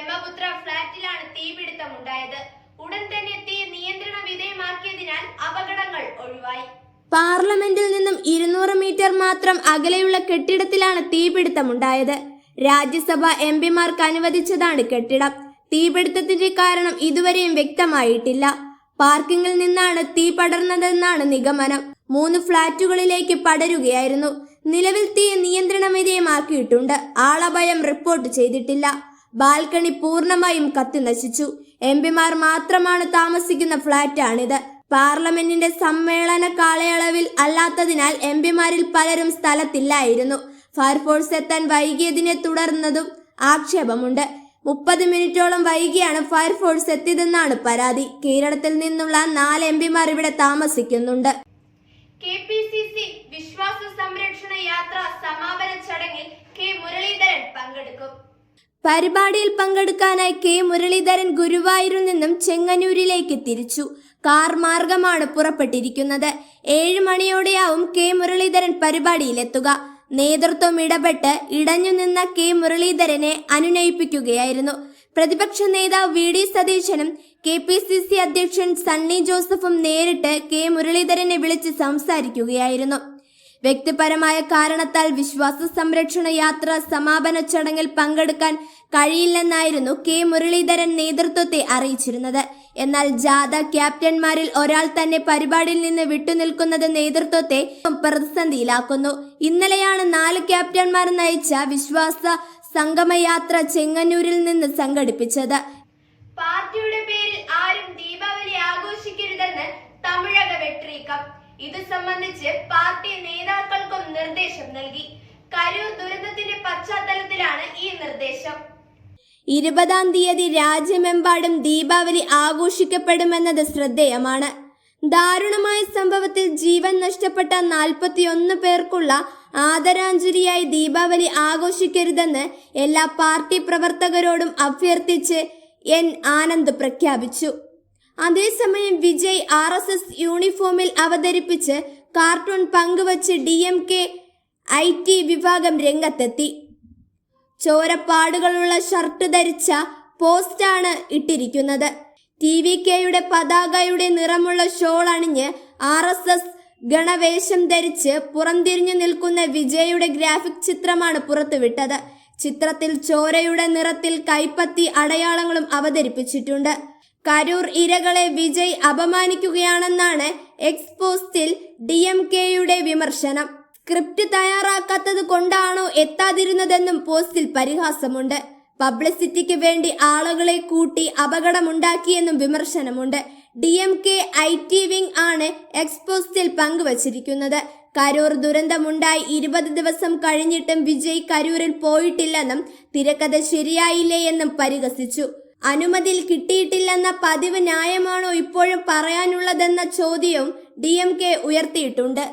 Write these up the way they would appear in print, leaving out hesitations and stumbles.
ബ്രഹ്മപുത്ര ഫ്ളാറ്റിലാണ് തീപിടുത്തമുണ്ടായത്. ഉടൻ തന്നെ തീ നിയന്ത്രണ വിധേയമാക്കിയതിനാൽ അപകടങ്ങൾ ഒഴിവായി. പാർലമെന്റിൽ നിന്നും 200 മീറ്റർ മാത്രം അകലെയുള്ള കെട്ടിടത്തിലാണ് തീപിടുത്തമുണ്ടായത്. രാജ്യസഭ എംപിമാർക്ക് അനുവദിച്ചതാണ് കെട്ടിടം. തീപിടുത്തത്തിന്റെ കാരണം ഇതുവരെയും വ്യക്തമായിട്ടില്ല. പാർക്കിങ്ങിൽ നിന്നാണ് തീ പടർന്നതെന്നാണ് നിഗമനം. 3 ഫ്ളാറ്റുകളിലേക്ക് പടരുകയായിരുന്നു. നിലവിൽ തീ നിയന്ത്രണ വിധേയമാക്കിയിട്ടുണ്ട്. ആളപായം റിപ്പോർട്ട് ചെയ്തിട്ടില്ല. ബാൽക്കണി പൂർണ്ണമായും കത്തിനശിച്ചു. എംപിമാർ മാത്രമാണ് താമസിക്കുന്ന ഫ്ളാറ്റാണിത്. പാർലമെന്റിന്റെ സമ്മേളന കാലയളവിൽ അല്ലാത്തതിനാൽ എംപിമാരിൽ പലരും സ്ഥലത്തില്ലായിരുന്നു. ഫയർഫോഴ്സ് എത്താൻ വൈകിയതിനെ തുടർന്നതും ആക്ഷേപമുണ്ട്. 30 മിനിറ്റോളം വൈകിയാണ് ഫയർഫോഴ്സ് എത്തിയതെന്നാണ് പരാതി. കേരളത്തിൽ നിന്നുള്ള 4 എംപിമാർ ഇവിടെ താമസിക്കുന്നുണ്ട്. കെപിസിസി വിശ്വാസ സംരക്ഷണ യാത്ര സമാപന ചടങ്ങിൽ കെ മുരളീധരൻ പങ്കെടുക്കും. പരിപാടിയിൽ പങ്കെടുക്കാനായി കെ മുരളീധരൻ ഗുരുവായൂരിൽ നിന്നും ചെങ്ങന്നൂരിലേക്ക് തിരിച്ചു. കാർ മാർഗമാണ് പുറപ്പെട്ടിരിക്കുന്നത്. 7 മണിയോടെയാവും കെ മുരളീധരൻ പരിപാടിയിലെത്തുക. നേതൃത്വം ഇടപെട്ട് ഇടഞ്ഞു നിന്ന കെ മുരളീധരനെ അനുനയിപ്പിക്കുകയായിരുന്നു. പ്രതിപക്ഷ നേതാവ് വി.ഡി. സതീശനും കെപിസിസി അധ്യക്ഷൻ സണ്ണി ജോസഫും നേരിട്ട് കെ മുരളീധരനെ വിളിച്ച് സംസാരിക്കുകയായിരുന്നു. വ്യക്തിപരമായ കാരണത്താൽ വിശ്വാസ സംരക്ഷണ യാത്ര സമാപന ചടങ്ങിൽ പങ്കെടുക്കാൻ കഴിയില്ലെന്നായിരുന്നു കെ മുരളീധരൻ നേതൃത്വത്തെ അറിയിച്ചിരുന്നത്. എന്നാൽ ജാഥ ക്യാപ്റ്റന്മാരിൽ ഒരാൾ തന്നെ പരിപാടിയിൽ നിന്ന് വിട്ടുനിൽക്കുന്നത് നേതൃത്വത്തെ പ്രതിസന്ധിയിലാക്കുന്നു. ഇന്നലെയാണ് 4 ക്യാപ്റ്റന്മാർ നയിച്ച വിശ്വാസ സംഗമയാത്ര ചെങ്ങന്നൂരിൽ നിന്ന് സംഘടിപ്പിച്ചത്. പാർട്ടിയുടെ പേരിൽ ആരും ദീപാവലി ആഘോഷിക്കരുതെന്ന് തമിഴക വെട്രീക്കം. ഇത് സംബന്ധിച്ച് പാർട്ടി നേതാക്കൾക്കും നിർദ്ദേശം നൽകി. കരൂർ ദുരന്തത്തിന്റെ പശ്ചാത്തലത്തിലാണ് ഈ നിർദ്ദേശം. 20-ാം തീയതി രാജ്യമെമ്പാടും ദീപാവലി ആഘോഷിക്കപ്പെടുമെന്നത് ശ്രദ്ധേയമാണ്. ദാരുണമായ സംഭവത്തിൽ ജീവൻ നഷ്ടപ്പെട്ട 41 പേർക്കുള്ള ആദരാഞ്ജലിയായി ദീപാവലി ആഘോഷിക്കരുതെന്ന് എല്ലാ പാർട്ടി പ്രവർത്തകരോടും അഭ്യർത്ഥിച്ച് എൻ ആനന്ദ് പ്രഖ്യാപിച്ചു. അതേസമയം വിജയ് RSS യൂണിഫോമിൽ അവതരിപ്പിച്ച് കാർട്ടൂൺ പങ്കുവച്ച് DMK IT വിഭാഗം രംഗത്തെത്തി. ചോരപ്പാടുകളുള്ള ഷർട്ട് ധരിച്ച പോസ്റ്റാണ് ഇട്ടിരിക്കുന്നത്. TVKയുടെ പതാകയുടെ നിറമുള്ള ഷോൾ അണിഞ്ഞ് RSS ഗണവേഷം ധരിച്ച് പുറംതിരിഞ്ഞു നിൽക്കുന്ന വിജയുടെ ഗ്രാഫിക് ചിത്രമാണ് പുറത്തുവിട്ടത്. ചിത്രത്തിൽ ചോരയുടെ നിറത്തിൽ കൈപ്പത്തി അടയാളങ്ങളും അവതരിപ്പിച്ചിട്ടുണ്ട്. കരൂർ ഇരകളെ വിജയ് അപമാനിക്കുകയാണെന്നാണ് എക്സ് പോസ്റ്റിൽ DMKയുടെ വിമർശനം. സ്ക്രിപ്റ്റ് തയ്യാറാക്കാത്തത് കൊണ്ടാണോ എത്താതിരുന്നതെന്നും പോസ്റ്റിൽ പരിഹാസമുണ്ട്. പബ്ലിസിറ്റിക്ക് വേണ്ടി ആളുകളെ കൂട്ടി അപകടമുണ്ടാക്കിയെന്നും വിമർശനമുണ്ട്. DMK IT വിംഗ് ആണ് എക്സ് പോസ്റ്റിൽ പങ്കുവച്ചിരിക്കുന്നത്. കരൂർ ദുരന്തമുണ്ടായി 20 ദിവസം കഴിഞ്ഞിട്ടും വിജയ് കരൂരിൽ പോയിട്ടില്ലെന്നും തിരക്കഥ ശരിയായില്ലേ എന്നും പരിഹസിച്ചു. അനുമതി കിട്ടിയിട്ടില്ലെന്ന പതിവ് ന്യായമാണോ ഇപ്പോഴും പറയാനുള്ളതെന്ന ചോദ്യവും DMK ഉയർത്തിയിട്ടുണ്ട്.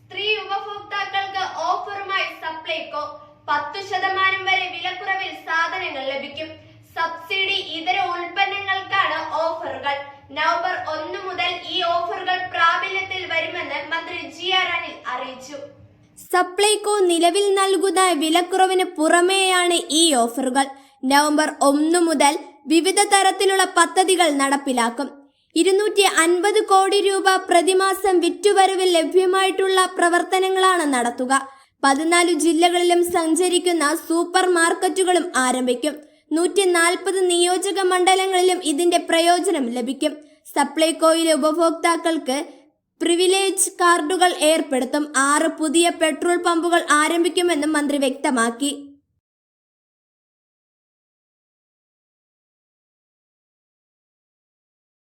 സ്ത്രീ ഉപഭോക്താക്കൾക്ക് ഓഫറുമായി സപ്ലൈകോ. 10% വരെ വിലക്കുറവിൽ സാധനങ്ങൾ ലഭിക്കും. സബ്സിഡി ഇതര ഉൽപ്പന്നങ്ങൾക്കാണ് ഓഫറുകൾ. നവംബർ 1 മുതൽ ഈ ഓഫറുകൾ പ്രാബല്യത്തിൽ വരുമെന്ന് മന്ത്രി GR അനിൽ അറിയിച്ചു. സപ്ലൈകോ നിലവിൽ നൽകുന്ന വിലക്കുറവിന് പുറമെയാണ് ഈ ഓഫറുകൾ. നവംബർ 1 മുതൽ വിവിധ തരത്തിലുള്ള പദ്ധതികൾ നടപ്പിലാക്കും. 250 കോടി രൂപ പ്രതിമാസം വിറ്റുവരവിൽ ലഭ്യമായിട്ടുള്ള പ്രവർത്തനങ്ങളാണ് നടത്തുക. 14 ജില്ലകളിലും സഞ്ചരിക്കുന്ന സൂപ്പർ മാർക്കറ്റുകളും ആരംഭിക്കും. 140 നിയോജക മണ്ഡലങ്ങളിലും ഇതിന്റെ പ്രയോജനം ലഭിക്കും. സപ്ലൈകോയിലെ ഉപഭോക്താക്കൾക്ക് പ്രിവിലേജ് കാർഡുകൾ ഏർപ്പെടുത്തും. 6 പുതിയ പെട്രോൾ പമ്പുകൾ ആരംഭിക്കുമെന്നും മന്ത്രി വ്യക്തമാക്കി.